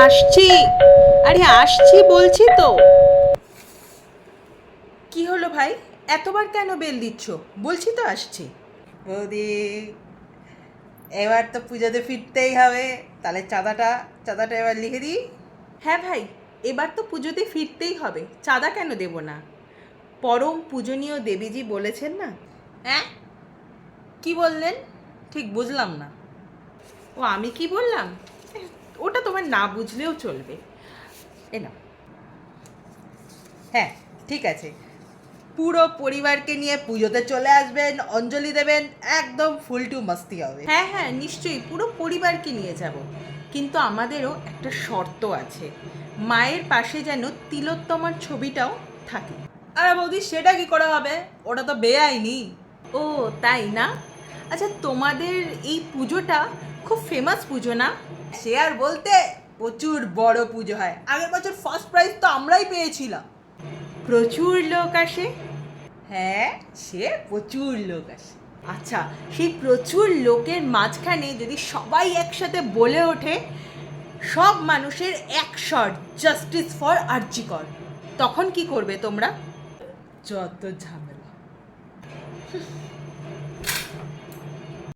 আসছি। আরে আসছি বলছি তো। কি হলো ভাই, এতবার কেন বেল দিচ্ছ? বলছি তো আসছি। বৌদি, এবার তো পুজোতে ফিরতেই হবে, তাহলে চাঁদাটা এবার লিখে দিই। হ্যাঁ ভাই, এবার তো পুজোতে ফিরতেই হবে, চাঁদা কেন দেব না? পরম পূজনীয় দেবীজি বলেছেন না। হ্যাঁ, কি বললেন? ঠিক বুঝলাম না। ও আমি কি বললাম? এহ, ওটা তোমার না বুঝলেও চলবে। এ না। হ্যাঁ, ঠিক আছে, পুরো পরিবারকে নিয়ে পুজোতে চলে আসবেন, অঞ্জলি দেবেন, একদম ফুল টু মস্তি হবে। হ্যাঁ হ্যাঁ, নিশ্চয়ই পুরো পরিবারকে নিয়ে যাব, কিন্তু আমাদেরও একটা শর্ত আছে। মায়ের পাশে যেন তিলোত্তমার ছবিটাও থাকে। আরে বৌদি, সেটা কি করে হবে? ওটা তো বেআইনি। ও তাই না? আচ্ছা, তোমাদের এই পুজোটা খুব ফেমাস পুজো না? সে আর বলতে, প্রচুর বড় পুজো হয়। আগের বছর ফার্স্ট প্রাইজ তো আমরাই পেয়েছিলাম। প্রচুর লোক আসে। হ্যাঁ, সে প্রচুর লোক আসে। আচ্ছা, সেই প্রচুর লোকের মাঝখানে যদি সবাই একসাথে বলে ওঠে সব মানুষের এক শট, জাস্টিস ফর আরজিকর, তখন কি করবে তোমরা? যত ঝামেলা।